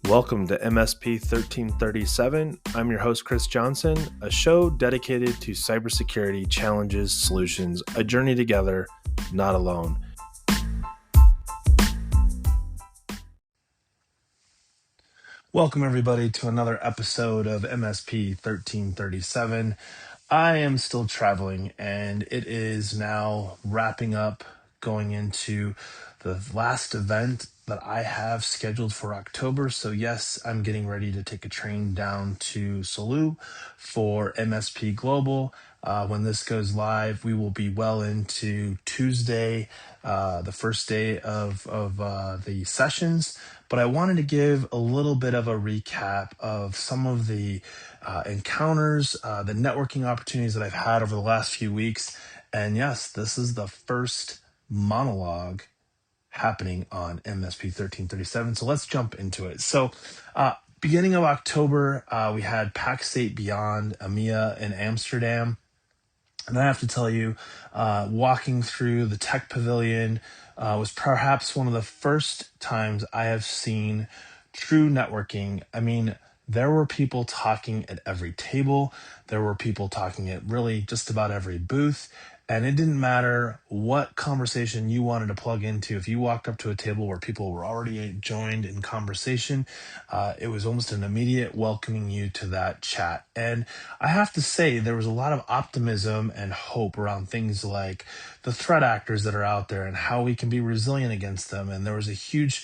Welcome to MSP 1337. I'm your host, Chris Johnson, a show dedicated to cybersecurity challenges, solutions, a journey together, not alone. Welcome, everybody, to another episode of MSP 1337. I am still traveling, and it is now wrapping up, going into the last event that I have scheduled for October. So, yes, I'm getting ready to take a train down to Salou for MSP Global. When this goes live, we will be well into Tuesday, the first day of the sessions. But I wanted to give a little bit of a recap of some of the encounters, the networking opportunities that I've had over the last few weeks. And yes, this is the first monologue happening on MSP 1337. So let's jump into it. So, beginning of October, we had Pack State Beyond EMEA in Amsterdam. And I have to tell you, walking through the tech pavilion was perhaps one of the first times I have seen true networking. I mean, there were people talking at every table, there were people talking at really just about every booth. And it didn't matter what conversation you wanted to plug into. If you walked up to a table where people were already joined in conversation, it was almost an immediate welcoming you to that chat. And I have to say, there was a lot of optimism and hope around things like the threat actors that are out there and how we can be resilient against them. And there was a huge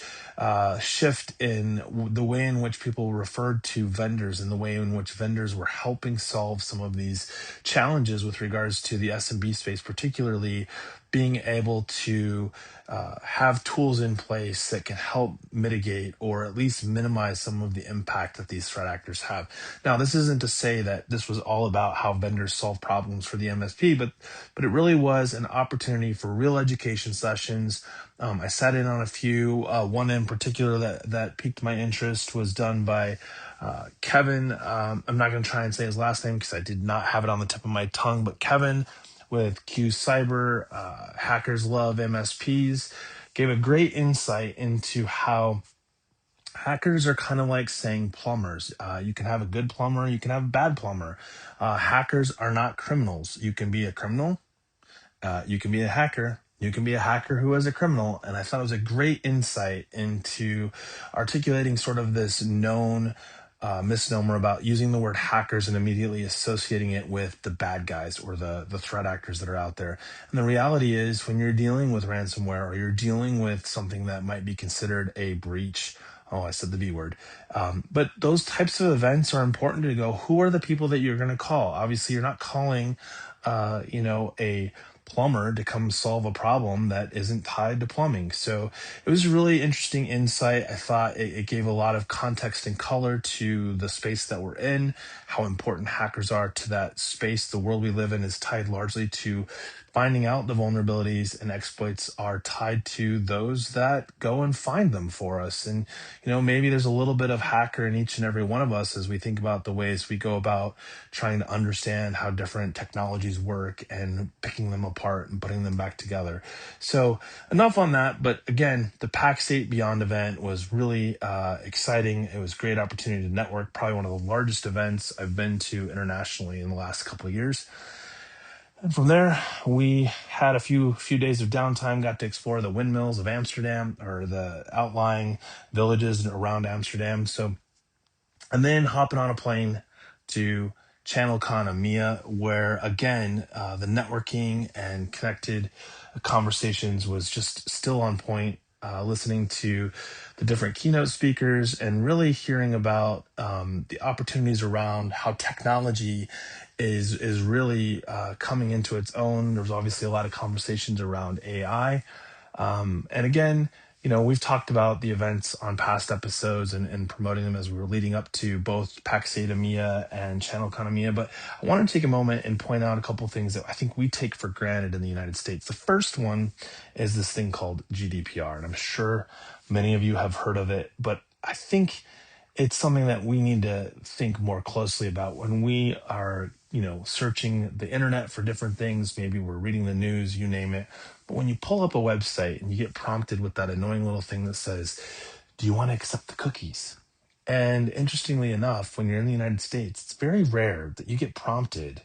shift in the way in which people referred to vendors and the way in which vendors were helping solve some of these challenges with regards to the SMB space, particularly being able to have tools in place that can help mitigate or at least minimize some of the impact that these threat actors have. Now, this isn't to say that this was all about how vendors solve problems for the MSP, but it really was an opportunity for real education sessions. I sat in on a few. One in particular that piqued my interest was done by Kevin. I'm not going to try and say his last name because I did not have it on the tip of my tongue, but Kevin with Q Cyber, Hackers Love MSPs, gave a great insight into how hackers are kind of like saying plumbers. You can have a good plumber, you can have a bad plumber. Hackers are not criminals. You can be a criminal, you can be a hacker. You can be a hacker who is a criminal. And I thought it was a great insight into articulating sort of this known misnomer about using the word hackers and immediately associating it with the bad guys or the threat actors that are out there. And the reality is, when you're dealing with ransomware or you're dealing with something that might be considered a breach, oh, I said the B word. But those types of events are important to go. Who are the people that you're going to call? Obviously, you're not calling, a plumber to come solve a problem that isn't tied to plumbing. So it was a really interesting insight. I thought it gave a lot of context and color to the space that we're in, how important hackers are to that space. The world we live in is tied largely to finding out the vulnerabilities, and exploits are tied to those that go and find them for us. And, maybe there's a little bit of hacker in each and every one of us as we think about the ways we go about trying to understand how different technologies work and picking them apart and putting them back together. So enough on that. But again, the Pack State Beyond event was really exciting. It was a great opportunity to network, probably one of the largest events I've been to internationally in the last couple of years. And from there, we had a few days of downtime, got to explore the windmills of Amsterdam or the outlying villages around Amsterdam. So, and then hopping on a plane to ChannelCon EMEA, where again, the networking and connected conversations was just still on point. Listening to the different keynote speakers and really hearing about the opportunities around how technology is really coming into its own. There's obviously a lot of conversations around AI. And again, we've talked about the events on past episodes and promoting them as we were leading up to both Pack State EMEA and ChannelCon EMEA. But I want to take a moment and point out a couple of things that I think we take for granted in the United States. The first one is this thing called GDPR. And I'm sure many of you have heard of it, but I think it's something that we need to think more closely about when we are, searching the internet for different things. Maybe we're reading the news, you name it. But when you pull up a website and you get prompted with that annoying little thing that says, do you want to accept the cookies? And interestingly enough, when you're in the United States, it's very rare that you get prompted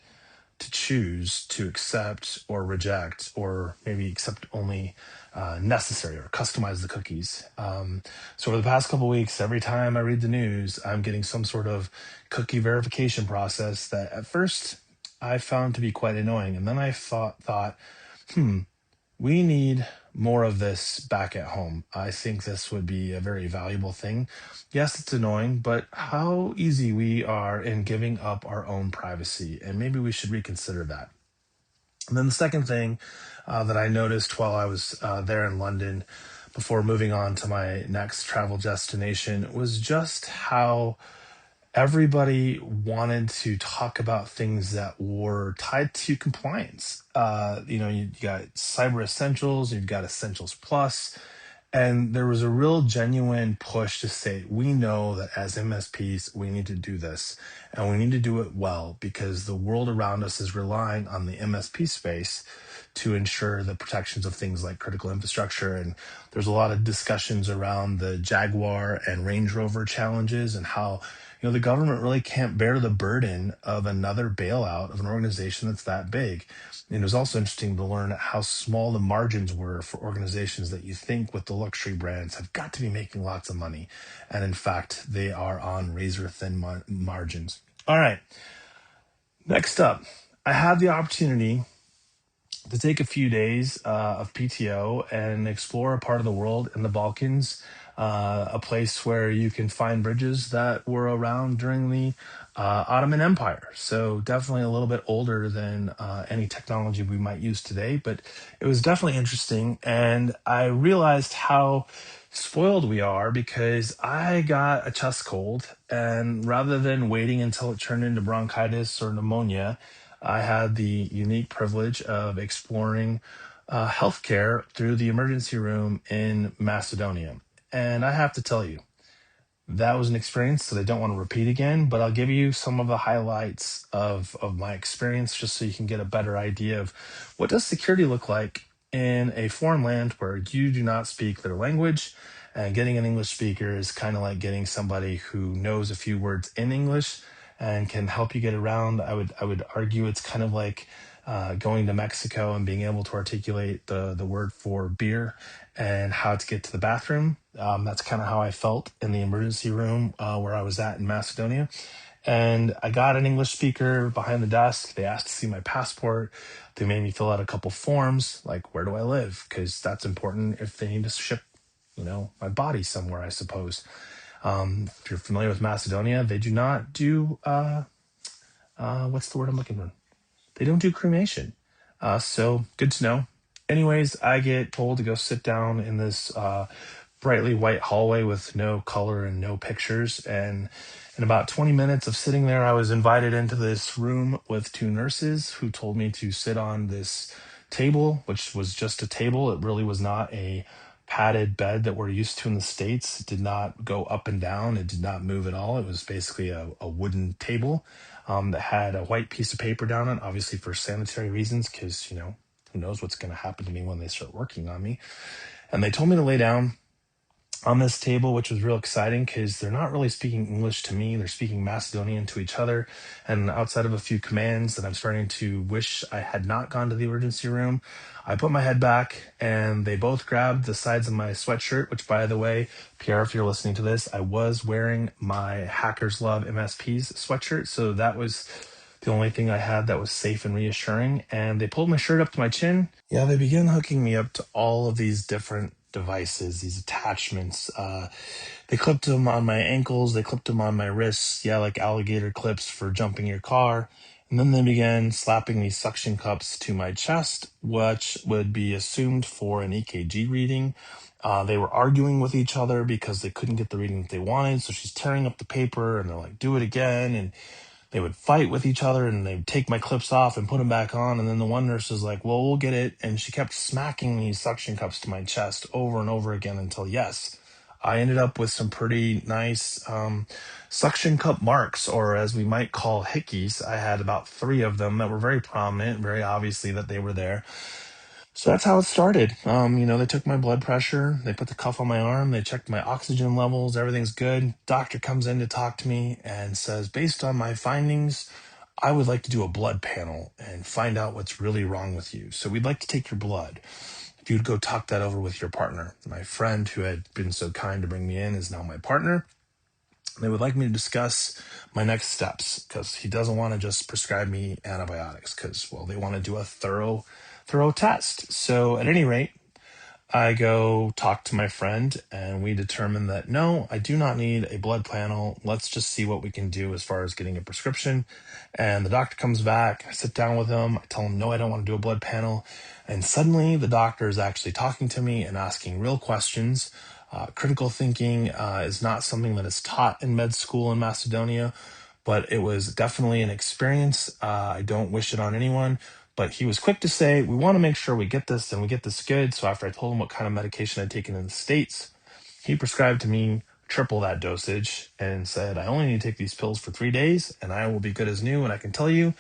to choose to accept or reject, or maybe accept only necessary or customize the cookies. So over the past couple weeks, every time I read the news, I'm getting some sort of cookie verification process that at first I found to be quite annoying. And then I thought, hmm, we need more of this back at home. I think this would be a very valuable thing. Yes, it's annoying, but how easy we are in giving up our own privacy, and maybe we should reconsider that. And then the second thing that I noticed while I was there in London before moving on to my next travel destination was just how everybody wanted to talk about things that were tied to compliance. You got cyber essentials, you've got essentials plus, and there was a real genuine push to say, we know that as MSPs, we need to do this and we need to do it well because the world around us is relying on the MSP space to ensure the protections of things like critical infrastructure. And there's a lot of discussions around the Jaguar and Range Rover challenges and how the government really can't bear the burden of another bailout of an organization that's that big. And it was also interesting to learn how small the margins were for organizations that you think with the luxury brands have got to be making lots of money. And in fact, they are on razor thin margins. All right. Next up, I had the opportunity to take a few days of PTO and explore a part of the world in the Balkans, a place where you can find bridges that were around during the Ottoman Empire. So definitely a little bit older than any technology we might use today, but it was definitely interesting. And I realized how spoiled we are because I got a chest cold, and rather than waiting until it turned into bronchitis or pneumonia, I had the unique privilege of exploring healthcare through the emergency room in Macedonia. And I have to tell you, that was an experience that I don't want to repeat again, but I'll give you some of the highlights of my experience just so you can get a better idea of what does security look like in a foreign land where you do not speak their language. And getting an English speaker is kind of like getting somebody who knows a few words in English and can help you get around. I would argue it's kind of like going to Mexico and being able to articulate the word for beer and how to get to the bathroom. That's kind of how I felt in the emergency room where I was at in Macedonia. And I got an English speaker behind the desk. They asked to see my passport. They made me fill out a couple forms, like where do I live? Because that's important if they need to ship, my body somewhere, I suppose. If you're familiar with Macedonia, they do not do what's the word I'm looking for? They don't do cremation. So good to know. Anyways, I get told to go sit down in this brightly white hallway with no color and no pictures. And in about 20 minutes of sitting there, I was invited into this room with two nurses who told me to sit on this table, which was just a table. It really was not a padded bed that we're used to in the States. It did not go up and down. It did not move at all. It was basically a wooden table that had a white piece of paper down it, obviously for sanitary reasons, because, who knows what's going to happen to me when they start working on me. And they told me to lay down on this table, which was real exciting because they're not really speaking English to me. They're speaking Macedonian to each other. And outside of a few commands that I'm starting to wish I had not gone to the emergency room, I put my head back and they both grabbed the sides of my sweatshirt, which, by the way, Pierre, if you're listening to this, I was wearing my Hackers Love MSP's sweatshirt. So that was the only thing I had that was safe and reassuring. And they pulled my shirt up to my chin. Yeah, they began hooking me up to all of these different devices, these attachments. They clipped them on my ankles, they clipped them on my wrists, yeah, like alligator clips for jumping your car. And then they began slapping these suction cups to my chest, which would be assumed for an EKG reading. They were arguing with each other because they couldn't get the reading that they wanted. So she's tearing up the paper and they're like, do it again. And they would fight with each other and they'd take my clips off and put them back on. And then the one nurse was like, well, we'll get it. And she kept smacking these suction cups to my chest over and over again until, yes, I ended up with some pretty nice suction cup marks, or as we might call hickeys. I had about 3 of them that were very prominent, very obviously that they were there. So that's how it started. They took my blood pressure, they put the cuff on my arm, they checked my oxygen levels, everything's good. Doctor comes in to talk to me and says, based on my findings, I would like to do a blood panel and find out what's really wrong with you. So we'd like to take your blood. If you'd go talk that over with your partner. My friend who had been so kind to bring me in is now my partner. They would like me to discuss my next steps because he doesn't want to just prescribe me antibiotics because, well, they want to do a thorough test. So at any rate, I go talk to my friend and we determine that no, I do not need a blood panel. Let's just see what we can do as far as getting a prescription. And the doctor comes back. I sit down with him. I tell him, no, I don't want to do a blood panel. And suddenly the doctor is actually talking to me and asking real questions. Critical thinking is not something that is taught in med school in Macedonia, but it was definitely an experience. I don't wish it on anyone. But he was quick to say, we want to make sure we get this and we get this good. So after I told him what kind of medication I'd taken in the States, he prescribed to me triple that dosage and said, I only need to take these pills for 3 days and I will be good as new. And I can tell you,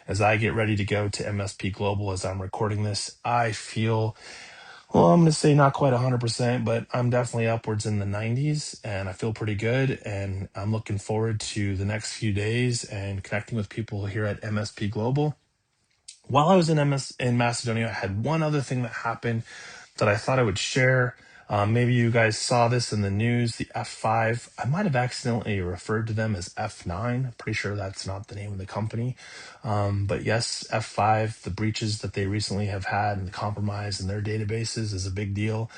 as I get ready to go to MSP Global as I'm recording this, I feel, well, I'm going to say not quite 100%, but I'm definitely upwards in the 90s and I feel pretty good. And I'm looking forward to the next few days and connecting with people here at MSP Global. While I was in Macedonia, I had one other thing that happened that I thought I would share. Maybe you guys saw this in the news, the F5. I might have accidentally referred to them as F9. Pretty sure that's not the name of the company. But yes, F5, the breaches that they recently have had and the compromise in their databases is a big deal.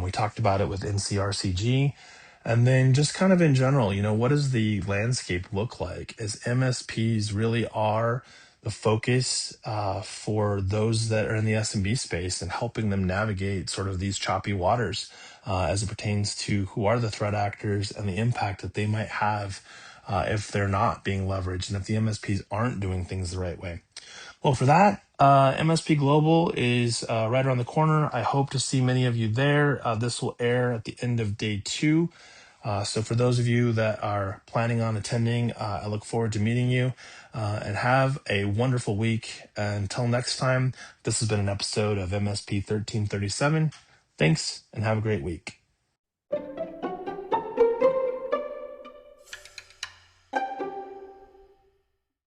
We talked about it with NCRCG. And then just kind of in general, what does the landscape look like as MSPs really are the focus for those that are in the SMB space and helping them navigate sort of these choppy waters as it pertains to who are the threat actors and the impact that they might have if they're not being leveraged and if the MSPs aren't doing things the right way. Well, for that, MSP Global is right around the corner. I hope to see many of you there. This will air at the end of day 2. So for those of you that are planning on attending, I look forward to meeting you and have a wonderful week. Until next time, this has been an episode of MSP 1337. Thanks and have a great week.